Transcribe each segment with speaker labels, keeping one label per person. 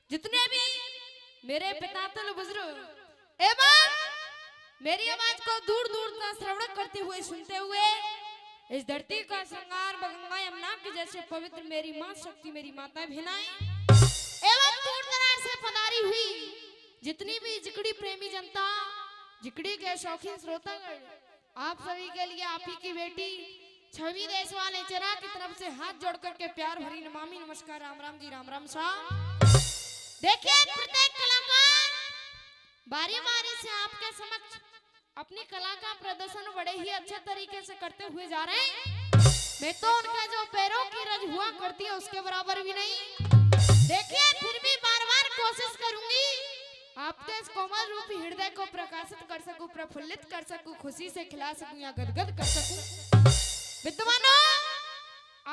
Speaker 1: जितने भी मेरे पितातल बुजुर्ग एवं मेरी आवाज को दूर दूर तक श्रवण करते हुए सुनते हुए इस धरती का श्रृंगार गंगा यमुना के जैसे पवित्र मेरी मां शक्ति मेरी माता बहनाएं एवं दूर दराज से पधारी हुई जितनी भी जिकड़ी प्रेमी जनता जिकड़ी के शौकीन श्रोतागण आप सभी के लिए आप ही की बेटी छवि देश वाले चरा की तरफ से हाथ जोड़ करके प्यार भरी नमामि नमस्कार राम राम जी राम राम साहब। देखिए प्रत्येक कलाकार बारी बारी से आपके समक्ष अपनी कला का प्रदर्शन बड़े ही अच्छे तरीके से करते हुए जा रहे हैं। मैं तो उनका जो पैरों की रज हुआ करती है उसके बराबर भी नहीं। देखिए फिर भी बार बार कोशिश करूंगी आपके इस कोमल रूपी हृदय को प्रकाशित कर सकूं, प्रफुल्लित कर सकूं, खुशी से खिला सकूं या गदगद कर सकूं। विद्वानों,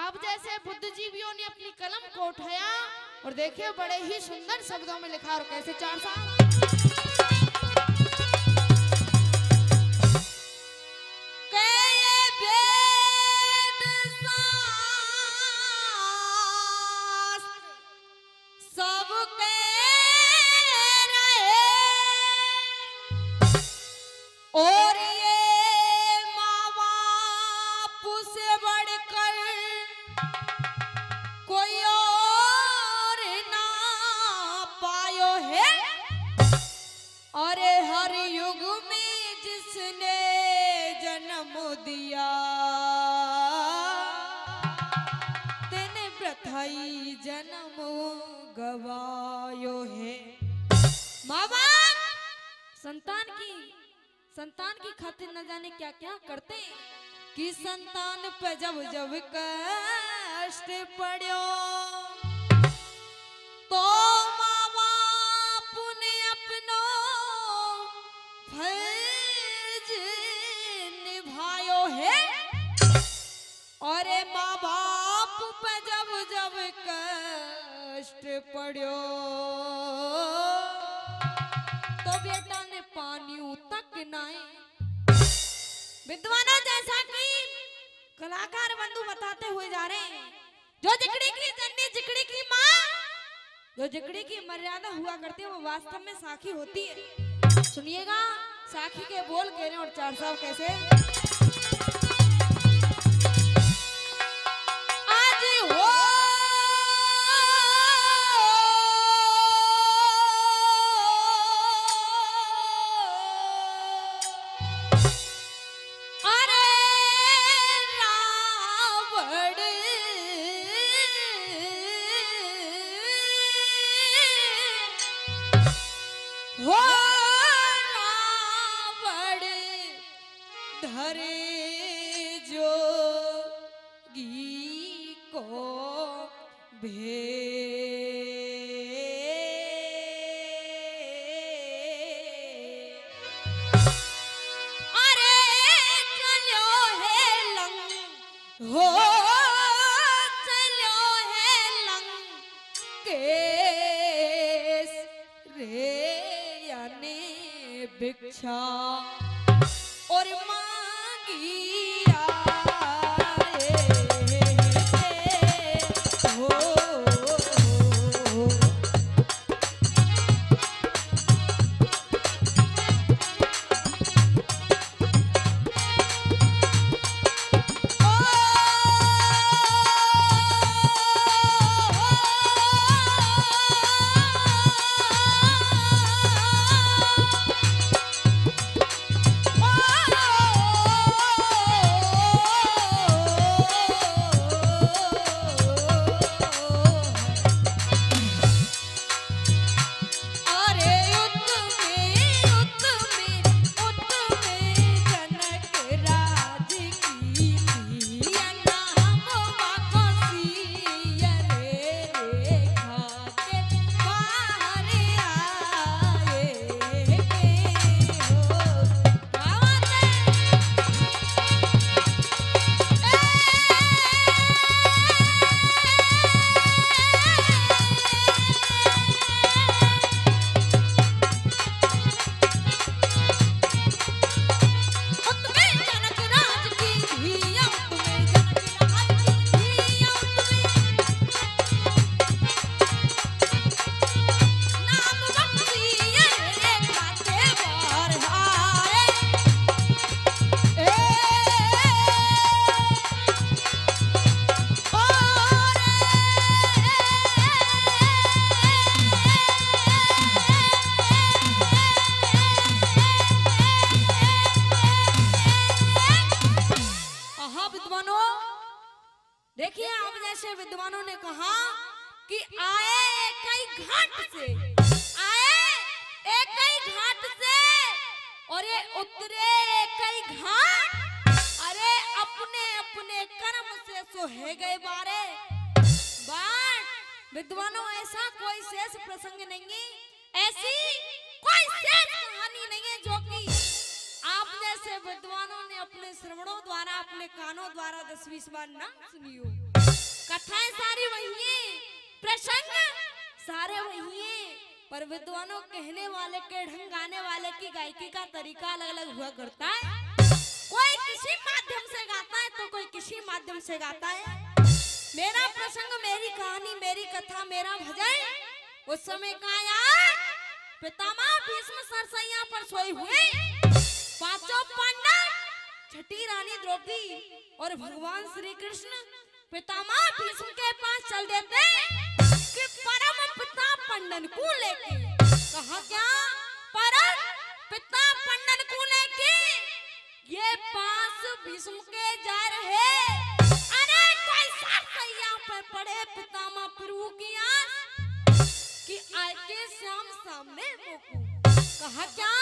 Speaker 1: आप जैसे बुद्धिजीवियों ने अपनी कलम को उठाया और देखिए बड़े ही सुंदर शब्दों में लिखा और कैसे चार साल
Speaker 2: और ये माँ बाप से बढ़कर कोई और ना पायो है। अरे हर युग में जिसने जन्म दिया तेने प्रथाई जन्म गवायो है।
Speaker 1: माँ बाप संतान की खातिर न जाने क्या क्या करते
Speaker 2: कि संतान पे जब जब कष्ट पड़ो तो माँ बाप ने अपनो फर्ज निभायो है। और माँ बाप पे जब जब कष्ट पड़ो तो बेटा ने पानी तक नाए।
Speaker 1: विद्वानों, जैसा कि कलाकार बंधु बताते हुए जा रहे हैं, जो जिकड़ी की जननी जिकड़ी की माँ, जो जिकड़ी की मर्यादा हुआ करती है वो वास्तव में साखी होती है। सुनिएगा साखी के बोल कह रहे हैं और चार साहब कैसे
Speaker 2: धरे जोगी को भे अरे चलो है लंग हो चलो है लंग केस रे यानी भिक्षा और घाट से आए, एक ही घाट से, और ये उतरे एक ही घाट। अरे अपने अपने कर्म से सोहे गए बारे बाट। विद्वानों ऐसा कोई शेष प्रसंग नहीं है, ऐसी कोई शेष कहानी नहीं है जो कि आप जैसे विद्वानों ने अपने श्रवणों द्वारा, अपने कानों द्वारा 10-20 बार ना सुनी हो। कथाएं सारी वही है, प्रसंग सारे वही है, पर विद्वानों कहने वाले के ढंग, गाने वाले की गायकी का तरीका अलग अलग हुआ करता है। कोई किसी माध्यम से गाता है तो कोई किसी माध्यम से गाता है। मेरा प्रसंग, मेरी कहानी, मेरी कथा, मेरा भजन उस समय का यार पितामह भीष्म सरसैया पर सोए हुए पांचों पांडव, छठी रानी द्रौपदी और भगवान श्री कृष्ण पितामह भीष्म के पास चल देते कि परम पिता पंडन को लेके। कहा क्या? परम पिता पंडन को लेके ये पास भीष्म के जा रहे। अरे कोई सरसैया पर पड़े पितामह प्रभु की आस कि आके श्याम सामने मोकू। कहा क्या?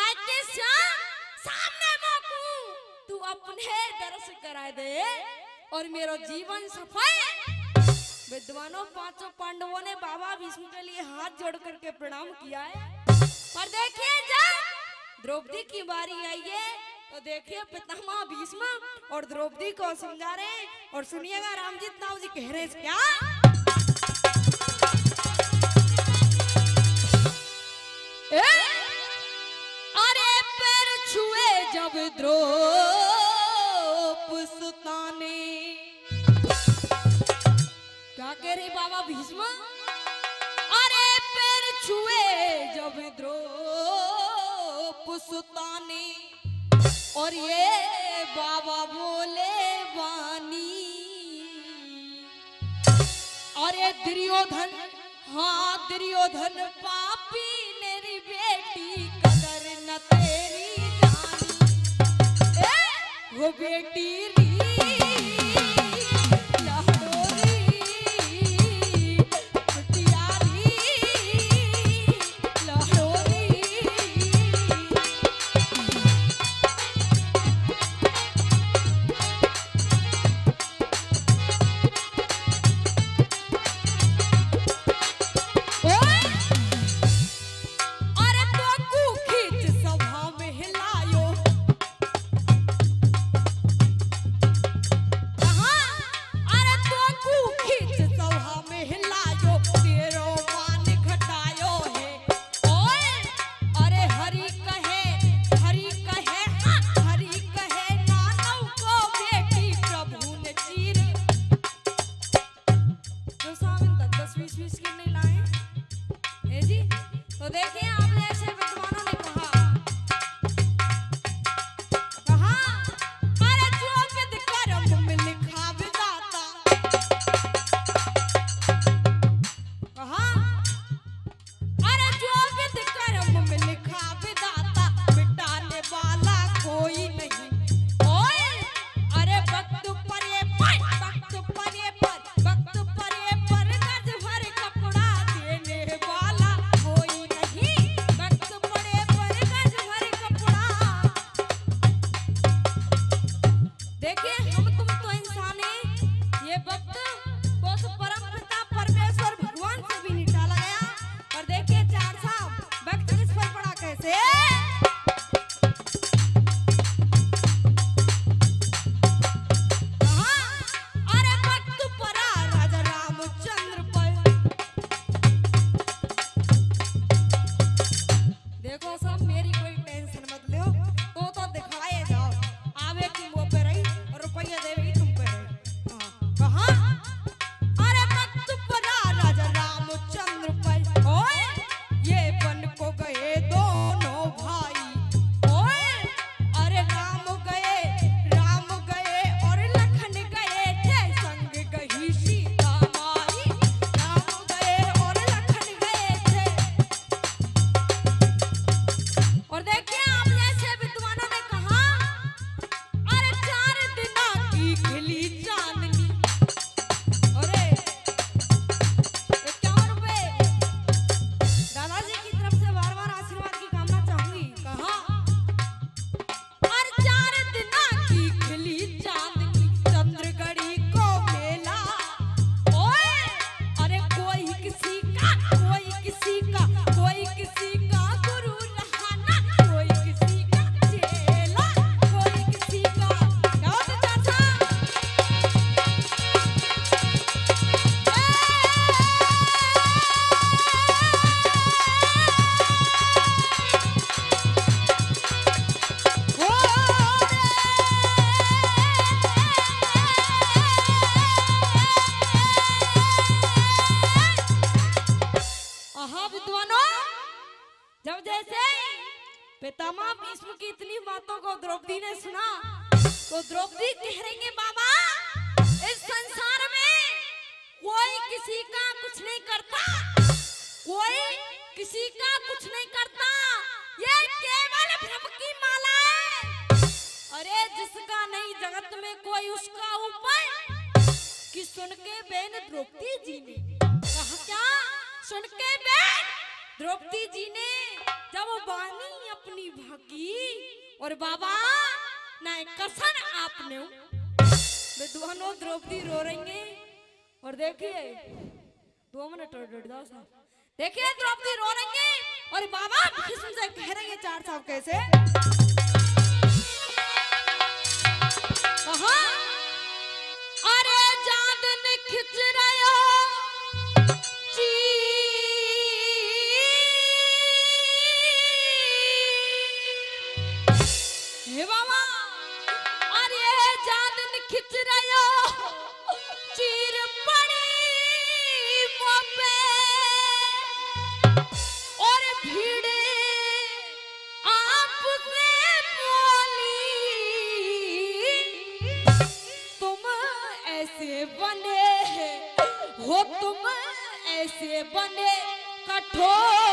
Speaker 2: आके श्याम सामने मोकू, तू अपने दर्श करा दे और मेरा जीवन सफल। विद्वानों पांचों पांडवों ने बाबा भीष्म के लिए हाथ जोड़ करके प्रणाम किया है। पर देखिए जब द्रौपदी की बारी आई है तो देखिए पितामह भीष्म और द्रौपदी को समझा रहे, और सुनिएगा रामजीत नाव जी कह रहे क्या? अरे पैर छुए जब द्रौपसुता ने, क्या कह रहे बाबा भीष्म? अरे पैर छुए जब द्रौपसुता ने, और ये बाबा बोले वाणी, अरे दुर्योधन, हाँ दुर्योधन पापी मेरी बेटी कदर न तेरी जानी। वो बेटी री कहा विद्वानों, जब जैसे पितामह भीष्म की इतनी बातों को द्रौपदी ने सुना तो द्रौपदी कह रही है बाबा इस संसार में कोई किसी का कुछ नहीं करता, कोई किसी का कुछ नहीं करता, ये केवल भ्रम की माला है। अरे जिसका नहीं जगत में कोई उसका ऊपर कि सुन के बेन द्रौपदी जी ने कहा क्या, सुन के बेन द्रौपदी जी ने जब वाणी अपनी भागी और बाबा ना कसन आपने विद्वानों द्रौपदी रो रही है। और देखिए 2 मिनट और 1.5 साल देखिए द्रौपदी रो रही है और बाबा भीष्म से कह रही है 4 साल कैसे अरे जादन खिंच रहे हो हे बाबा, अरे जादन खिंच रहे हो चीर पड़ी मोपे और भीड़ आपसे बोली तुम ऐसे बने हो, तुम ऐसे बने कठोर